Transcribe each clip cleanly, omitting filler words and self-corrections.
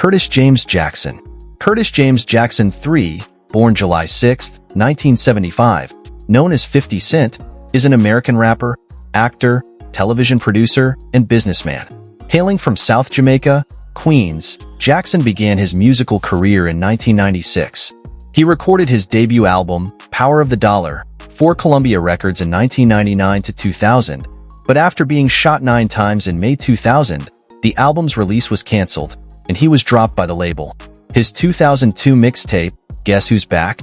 Curtis James Jackson. Curtis James Jackson III, born July 6, 1975, known as 50 Cent, is an American rapper, actor, television producer, and businessman. Hailing from South Jamaica, Queens, Jackson began his musical career in 1996. He recorded his debut album, Power of the Dollar, for Columbia Records in 1999 to 2000, but after being shot 9 times in May 2000, the album's release was canceled, and he was dropped by the label. His 2002 mixtape, Guess Who's Back?,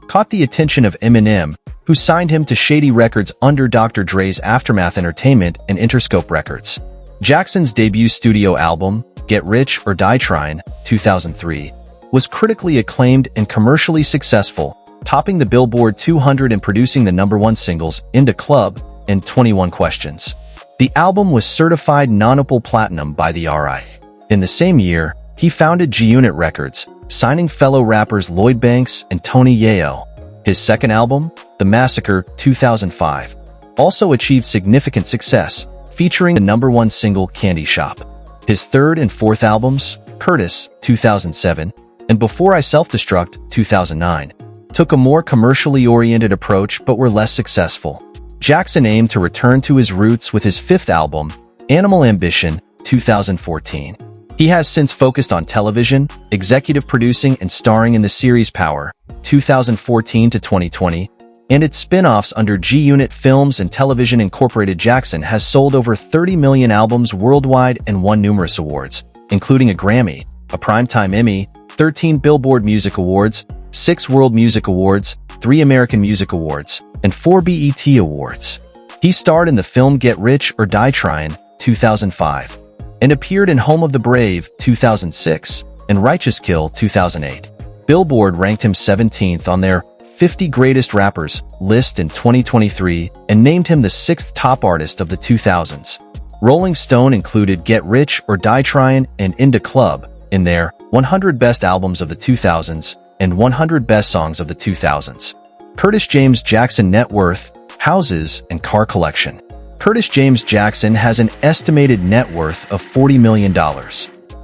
caught the attention of Eminem, who signed him to Shady Records under Dr. Dre's Aftermath Entertainment and Interscope Records. Jackson's debut studio album, Get Rich or Die Tryin', 2003, was critically acclaimed and commercially successful, topping the Billboard 200 and producing the #1 singles Into Club and 21 Questions. The album was certified non-Apple Platinum by the RI. In the same year, he founded G-Unit Records, signing fellow rappers Lloyd Banks and Tony Yayo. His second album, The Massacre, 2005, also achieved significant success, featuring the #1 single Candy Shop. His third and fourth albums, Curtis, 2007, and Before I Self-Destruct, 2009, took a more commercially oriented approach but were less successful. Jackson aimed to return to his roots with his fifth album, Animal Ambition, 2014. He has since focused on television, executive producing and starring in the series Power, 2014 to 2020, and its spin-offs under G-Unit Films and Television Incorporated. Jackson has sold over 30 million albums worldwide and won numerous awards, including a Grammy, a Primetime Emmy, 13 Billboard Music Awards, 6 World Music Awards, 3 American Music Awards, and 4 BET Awards. He starred in the film Get Rich or Die Tryin', 2005, and appeared in Home of the Brave, 2006, and Righteous Kill, 2008. Billboard ranked him 17th on their 50 Greatest Rappers list in 2023 and named him the 6th top artist of the 2000s. Rolling Stone included Get Rich or Die Tryin' and Into Club in their 100 Best Albums of the 2000s and 100 Best Songs of the 2000s. Curtis James Jackson net worth, houses, and car collection. Curtis James Jackson has an estimated net worth of $40 million.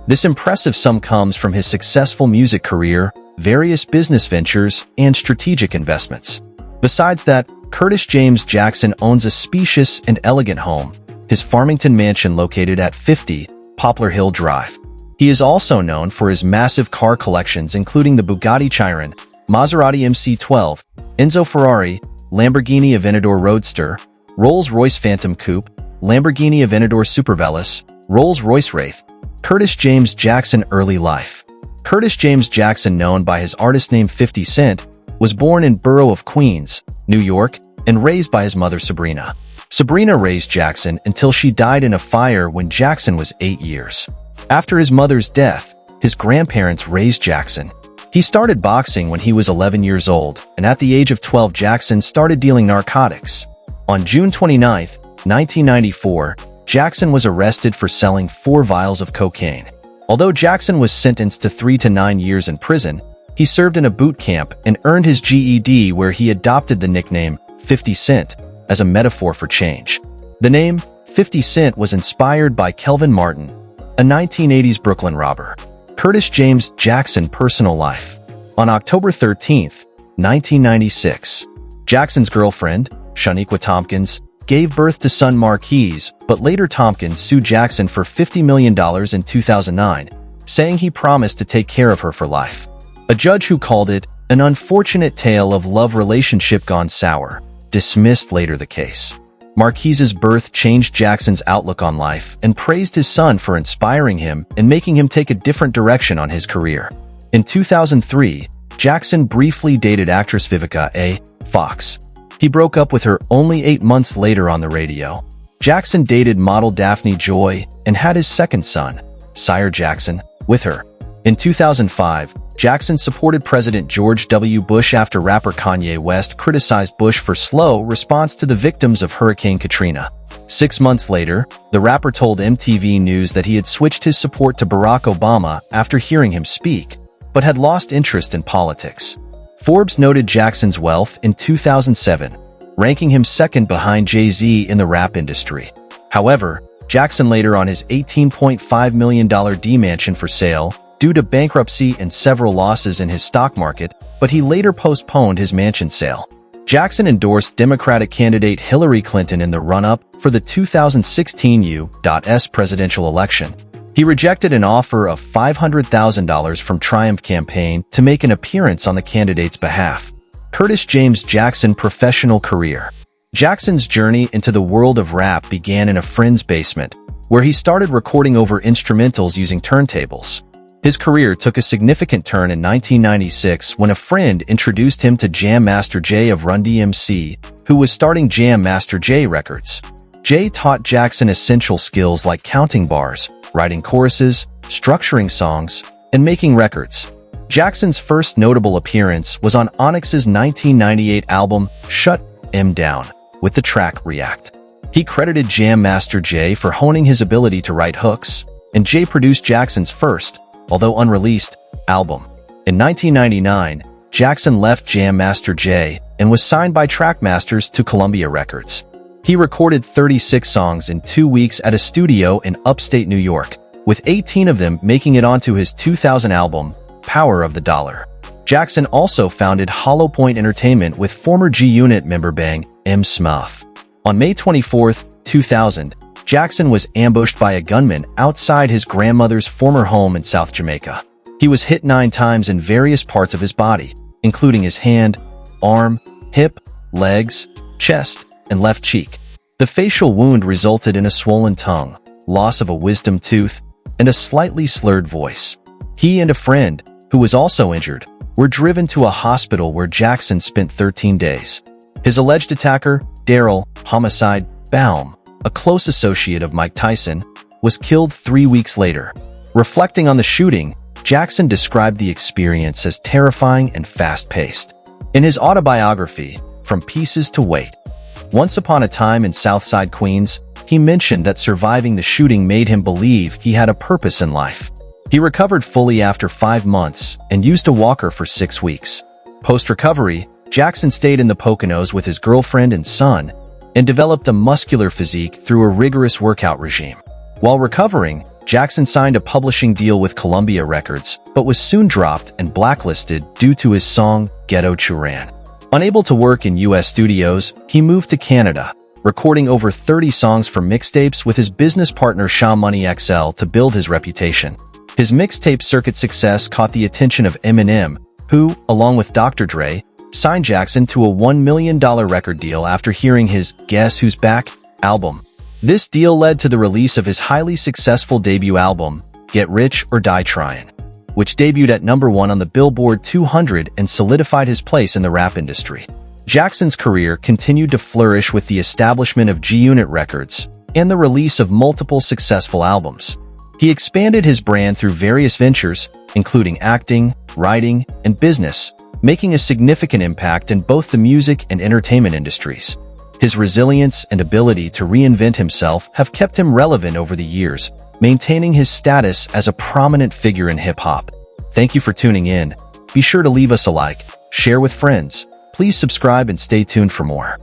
This impressive sum comes from his successful music career, various business ventures, and strategic investments. Besides that, Curtis James Jackson owns a spacious and elegant home, his Farmington mansion located at 50 Poplar Hill Drive. He is also known for his massive car collections including the Bugatti Chiron, Maserati MC12, Enzo Ferrari, Lamborghini Aventador Roadster, Rolls-Royce Phantom Coupe, Lamborghini Aventador Superveloce, Rolls-Royce Wraith. Curtis James Jackson early life. Curtis James Jackson, known by his artist name 50 Cent, was born in Borough of Queens, New York, and raised by his mother Sabrina. Sabrina raised Jackson until she died in a fire when Jackson was 8 years. After his mother's death, his grandparents raised Jackson. He started boxing when he was 11 years old, and at the age of 12 Jackson started dealing narcotics. On June 29, 1994, Jackson was arrested for selling 4 vials of cocaine. Although Jackson was sentenced to 3 to 9 years in prison, he served in a boot camp and earned his GED, where he adopted the nickname 50 Cent as a metaphor for change. The name 50 Cent was inspired by Kelvin Martin, a 1980s Brooklyn robber. Curtis James Jackson personal life. On October 13, 1996, Jackson's girlfriend, Shaniqua Tompkins, gave birth to son Marquise, but later Tompkins sued Jackson for $50 million in 2009, saying he promised to take care of her for life. A judge who called it an unfortunate tale of love relationship gone sour dismissed later the case. Marquise's birth changed Jackson's outlook on life and praised his son for inspiring him and making him take a different direction on his career. In 2003, Jackson briefly dated actress Vivica A. Fox. He broke up with her only 8 months later on the radio. Jackson dated model Daphne Joy and had his second son, Sire Jackson, with her. In 2005, Jackson supported President George W. Bush after rapper Kanye West criticized Bush for slow response to the victims of Hurricane Katrina. 6 months later, the rapper told MTV News that he had switched his support to Barack Obama after hearing him speak, but had lost interest in politics. Forbes noted Jackson's wealth in 2007, ranking him second behind Jay-Z in the rap industry. However, Jackson later on his $18.5 million D mansion for sale due to bankruptcy and several losses in his stock market, but he later postponed his mansion sale. Jackson endorsed Democratic candidate Hillary Clinton in the run-up for the 2016 U.S. presidential election. He rejected an offer of $500,000 from Triumph Campaign to make an appearance on the candidate's behalf. Curtis James Jackson professional career. Jackson's journey into the world of rap began in a friend's basement, where he started recording over instrumentals using turntables. His career took a significant turn in 1996 when a friend introduced him to Jam Master Jay of Run DMC, who was starting Jam Master Jay Records. Jay taught Jackson essential skills like counting bars, writing choruses, structuring songs, and making records. Jackson's first notable appearance was on Onyx's 1998 album, Shut 'Em Down, with the track React. He credited Jam Master Jay for honing his ability to write hooks, and Jay produced Jackson's first, although unreleased, album. In 1999, Jackson left Jam Master Jay and was signed by Trackmasters to Columbia Records. He recorded 36 songs in 2 weeks at a studio in upstate New York, with 18 of them making it onto his 2000 album, Power of the Dollar. Jackson also founded Hollow Point Entertainment with former G-Unit member Bang M. Smuff. On May 24, 2000, Jackson was ambushed by a gunman outside his grandmother's former home in South Jamaica. He was hit 9 times in various parts of his body, including his hand, arm, hip, legs, chest, and left cheek. The facial wound resulted in a swollen tongue, loss of a wisdom tooth, and a slightly slurred voice. He and a friend, who was also injured, were driven to a hospital where Jackson spent 13 days. His alleged attacker, Daryl Homicide Baum, a close associate of Mike Tyson, was killed 3 weeks later. Reflecting on the shooting, Jackson described the experience as terrifying and fast-paced. In his autobiography, From Pieces to Weight, Once Upon a Time in Southside Queens, he mentioned that surviving the shooting made him believe he had a purpose in life. He recovered fully after 5 months and used a walker for 6 weeks. Post-recovery, Jackson stayed in the Poconos with his girlfriend and son and developed a muscular physique through a rigorous workout regime. While recovering, Jackson signed a publishing deal with Columbia Records, but was soon dropped and blacklisted due to his song Ghetto Churan. Unable to work in U.S. studios, he moved to Canada, recording over 30 songs for mixtapes with his business partner Shaw Money XL to build his reputation. His mixtape circuit success caught the attention of Eminem, who, along with Dr. Dre, signed Jackson to a $1 million record deal after hearing his Guess Who's Back album. This deal led to the release of his highly successful debut album, Get Rich or Die Tryin', which debuted at #1 on the Billboard 200 and solidified his place in the rap industry. Jackson's career continued to flourish with the establishment of G-Unit Records and the release of multiple successful albums. He expanded his brand through various ventures, including acting, writing, and business, making a significant impact in both the music and entertainment industries. His resilience and ability to reinvent himself have kept him relevant over the years, maintaining his status as a prominent figure in hip-hop. Thank you for tuning in. Be sure to leave us a like, share with friends. Please subscribe and stay tuned for more.